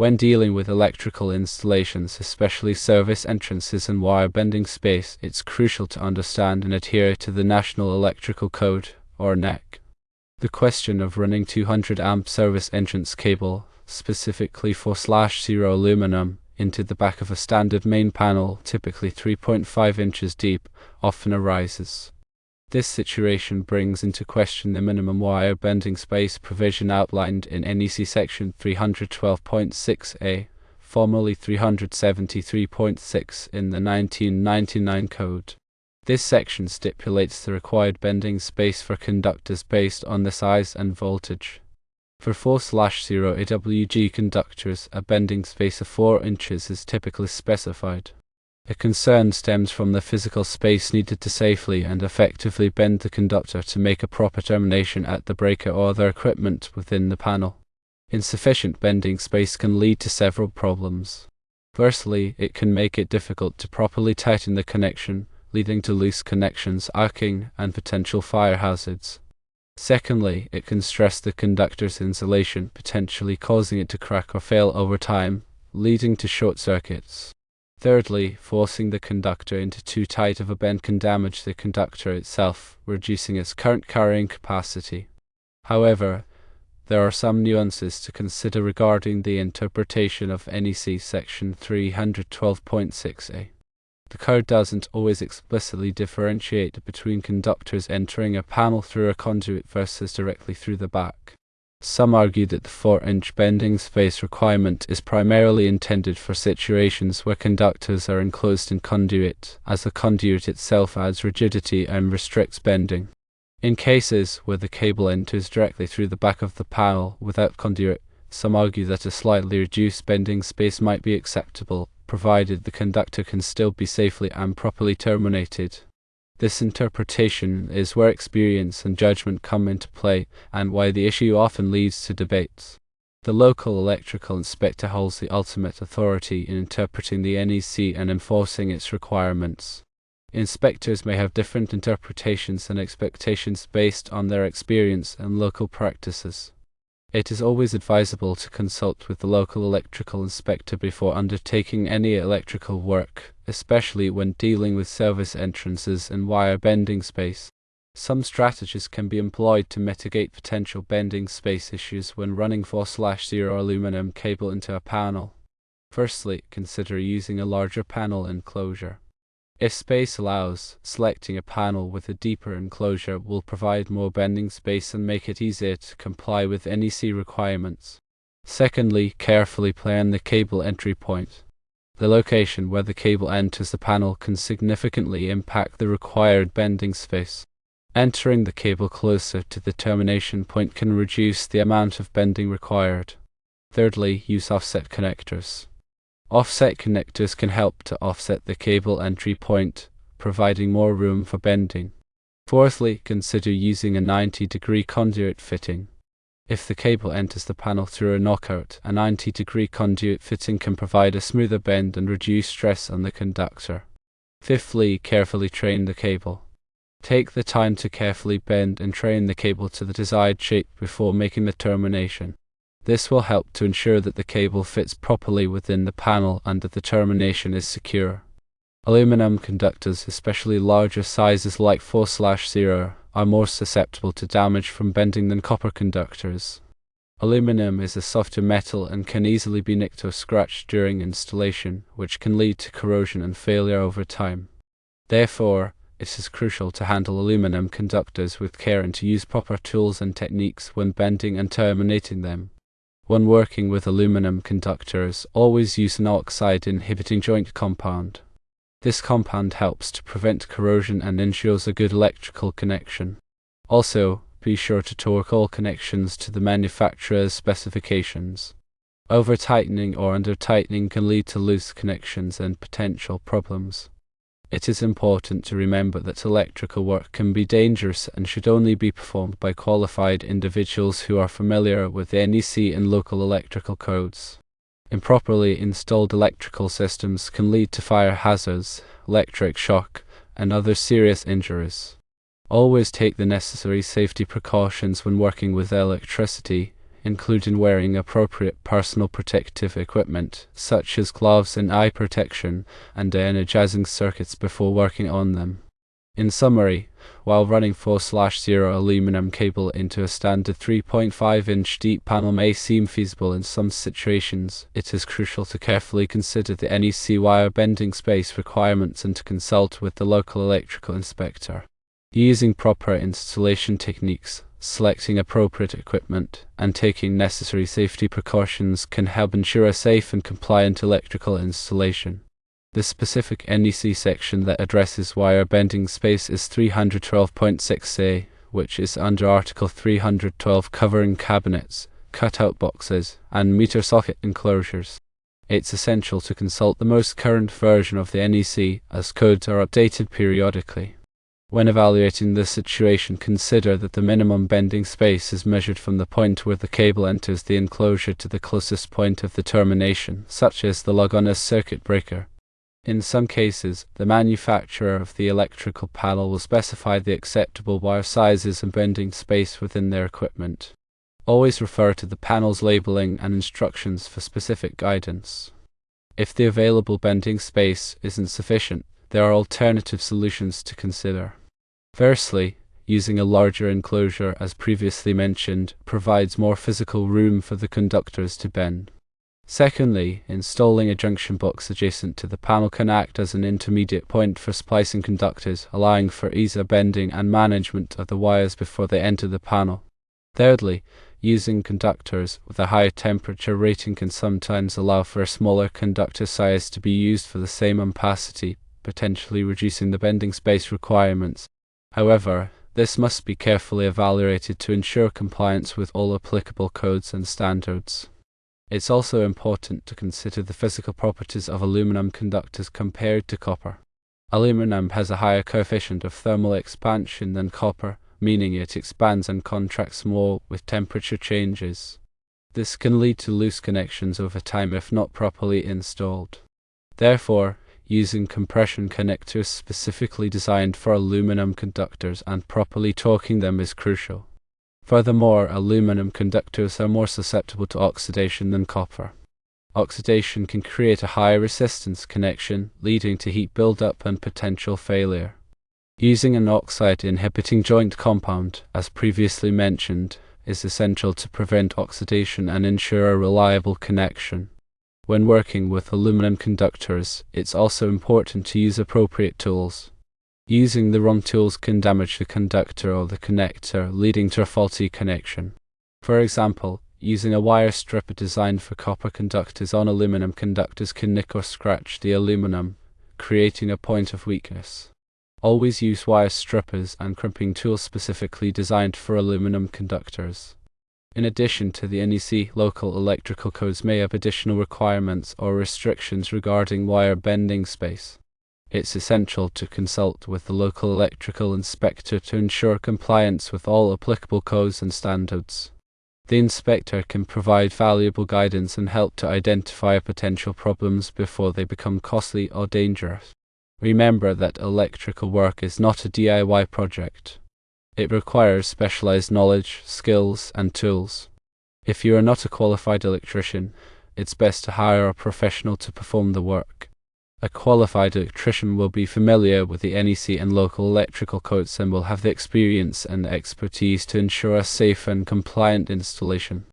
When dealing with electrical installations, especially service entrances and wire bending space, it's crucial to understand and adhere to the National Electrical Code, or NEC. The question of running 200 amp service entrance cable, specifically 4/0 aluminum, into the back of a standard main panel, typically 3.5 inches deep, often arises. This situation brings into question the minimum wire bending space provision outlined in NEC Section 312.6a, formerly 373.6 in the 1999 Code. This section stipulates the required bending space for conductors based on the size and voltage. For 4/0 AWG conductors, a bending space of 4 inches is typically specified. A concern stems from the physical space needed to safely and effectively bend the conductor to make a proper termination at the breaker or other equipment within the panel. Insufficient bending space can lead to several problems. Firstly, it can make it difficult to properly tighten the connection, leading to loose connections, arcing, and potential fire hazards. Secondly, it can stress the conductor's insulation, potentially causing it to crack or fail over time, leading to short circuits. Thirdly, forcing the conductor into too tight of a bend can damage the conductor itself, reducing its current carrying capacity. However, there are some nuances to consider regarding the interpretation of NEC Section 312.6a. The code doesn't always explicitly differentiate between conductors entering a panel through a conduit versus directly through the back. Some argue that the 4-inch bending space requirement is primarily intended for situations where conductors are enclosed in conduit, as the conduit itself adds rigidity and restricts bending. In cases where the cable enters directly through the back of the panel without conduit, some argue that a slightly reduced bending space might be acceptable, provided the conductor can still be safely and properly terminated. This interpretation is where experience and judgment come into play, and why the issue often leads to debates. The local electrical inspector holds the ultimate authority in interpreting the NEC and enforcing its requirements. Inspectors may have different interpretations and expectations based on their experience and local practices. It is always advisable to consult with the local electrical inspector before undertaking any electrical work, especially when dealing with service entrances and wire bending space. Some strategies can be employed to mitigate potential bending space issues when running 4/0 aluminum cable into a panel. Firstly, consider using a larger panel enclosure. If space allows, selecting a panel with a deeper enclosure will provide more bending space and make it easier to comply with NEC requirements. Secondly, carefully plan the cable entry point. The location where the cable enters the panel can significantly impact the required bending space. Entering the cable closer to the termination point can reduce the amount of bending required. Thirdly, use offset connectors. Offset connectors can help to offset the cable entry point, providing more room for bending. Fourthly, consider using a 90-degree conduit fitting. If the cable enters the panel through a knockout, a 90-degree conduit fitting can provide a smoother bend and reduce stress on the conductor. Fifthly, carefully train the cable. Take the time to carefully bend and train the cable to the desired shape before making the termination. This will help to ensure that the cable fits properly within the panel and that the termination is secure. Aluminum conductors, especially larger sizes like 4/0, are more susceptible to damage from bending than copper conductors. Aluminum is a softer metal and can easily be nicked or scratched during installation, which can lead to corrosion and failure over time. Therefore, it is crucial to handle aluminum conductors with care and to use proper tools and techniques when bending and terminating them. When working with aluminum conductors, always use an oxide inhibiting joint compound. This compound helps to prevent corrosion and ensures a good electrical connection. Also, be sure to torque all connections to the manufacturer's specifications. Over-tightening or under-tightening can lead to loose connections and potential problems. It is important to remember that electrical work can be dangerous and should only be performed by qualified individuals who are familiar with NEC and local electrical codes. Improperly installed electrical systems can lead to fire hazards, electric shock, and other serious injuries. Always take the necessary safety precautions when working with electricity, including wearing appropriate personal protective equipment, such as gloves and eye protection, and energizing circuits before working on them. In summary, while running 4/0 aluminum cable into a standard 3.5-inch deep panel may seem feasible in some situations, it is crucial to carefully consider the NEC wire bending space requirements and to consult with the local electrical inspector. Using proper installation techniques, selecting appropriate equipment, and taking necessary safety precautions can help ensure a safe and compliant electrical installation. The specific NEC section that addresses wire bending space is 312.6a, which is under Article 312 covering cabinets, cutout boxes, and meter socket enclosures. It's essential to consult the most current version of the NEC, as codes are updated periodically. When evaluating the situation, consider that the minimum bending space is measured from the point where the cable enters the enclosure to the closest point of the termination, such as the lug on a circuit breaker. In some cases, the manufacturer of the electrical panel will specify the acceptable wire sizes and bending space within their equipment. Always refer to the panel's labeling and instructions for specific guidance. If the available bending space isn't sufficient, there are alternative solutions to consider. Firstly, using a larger enclosure, as previously mentioned, provides more physical room for the conductors to bend. Secondly, installing a junction box adjacent to the panel can act as an intermediate point for splicing conductors, allowing for easier bending and management of the wires before they enter the panel. Thirdly, using conductors with a higher temperature rating can sometimes allow for a smaller conductor size to be used for the same ampacity, potentially reducing the bending space requirements. However, this must be carefully evaluated to ensure compliance with all applicable codes and standards. It's also important to consider the physical properties of aluminum conductors compared to copper. Aluminum has a higher coefficient of thermal expansion than copper, meaning it expands and contracts more with temperature changes. This can lead to loose connections over time if not properly installed. Therefore, using compression connectors specifically designed for aluminum conductors and properly torquing them is crucial. Furthermore, aluminum conductors are more susceptible to oxidation than copper. Oxidation can create a high resistance connection, leading to heat buildup and potential failure. Using an oxide-inhibiting joint compound, as previously mentioned, is essential to prevent oxidation and ensure a reliable connection. When working with aluminum conductors, it's also important to use appropriate tools. Using the wrong tools can damage the conductor or the connector, leading to a faulty connection. For example, using a wire stripper designed for copper conductors on aluminum conductors can nick or scratch the aluminum, creating a point of weakness. Always use wire strippers and crimping tools specifically designed for aluminum conductors. In addition to the NEC, local electrical codes may have additional requirements or restrictions regarding wire bending space. It's essential to consult with the local electrical inspector to ensure compliance with all applicable codes and standards. The inspector can provide valuable guidance and help to identify potential problems before they become costly or dangerous. Remember that electrical work is not a DIY project. It requires specialized knowledge, skills, and tools. If you are not a qualified electrician, it's best to hire a professional to perform the work. A qualified electrician will be familiar with the NEC and local electrical codes and will have the experience and expertise to ensure a safe and compliant installation.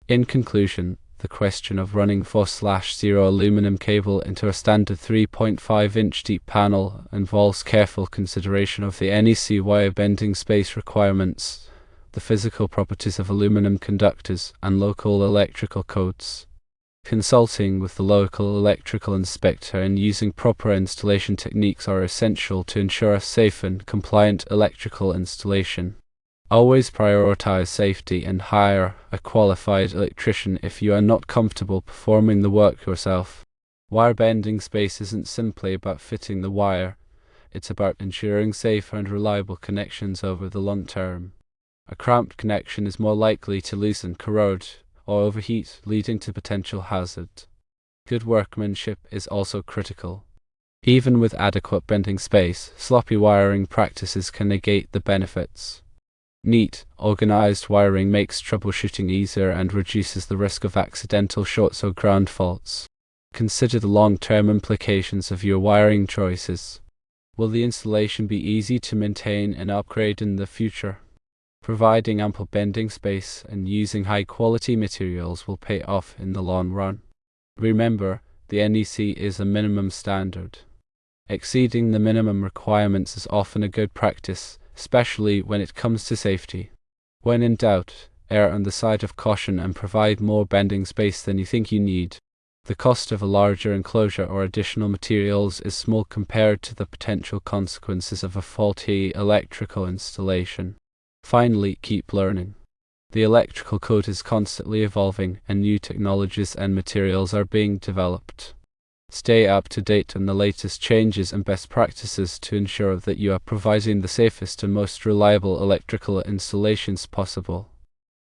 In conclusion, the question of running 4/0 aluminum cable into a standard 3.5-inch deep panel involves careful consideration of the NEC wire bending space requirements, the physical properties of aluminum conductors, and local electrical codes. Consulting with the local electrical inspector and using proper installation techniques are essential to ensure a safe and compliant electrical installation. Always prioritize safety and hire a qualified electrician if you are not comfortable performing the work yourself. Wire bending space isn't simply about fitting the wire, it's about ensuring safe and reliable connections over the long term. A cramped connection is more likely to loosen, corrode, or overheat, leading to potential hazard. Good workmanship is also critical. Even with adequate bending space, sloppy wiring practices can negate the benefits. Neat, organized wiring makes troubleshooting easier and reduces the risk of accidental shorts or ground faults. Consider the long-term implications of your wiring choices. Will the installation be easy to maintain and upgrade in the future? Providing ample bending space and using high-quality materials will pay off in the long run. Remember, the NEC is a minimum standard. Exceeding the minimum requirements is often a good practice, especially when it comes to safety. When in doubt, err on the side of caution and provide more bending space than you think you need. The cost of a larger enclosure or additional materials is small compared to the potential consequences of a faulty electrical installation. Finally, keep learning. The electrical code is constantly evolving and new technologies and materials are being developed. Stay up to date on the latest changes and best practices to ensure that you are providing the safest and most reliable electrical installations possible.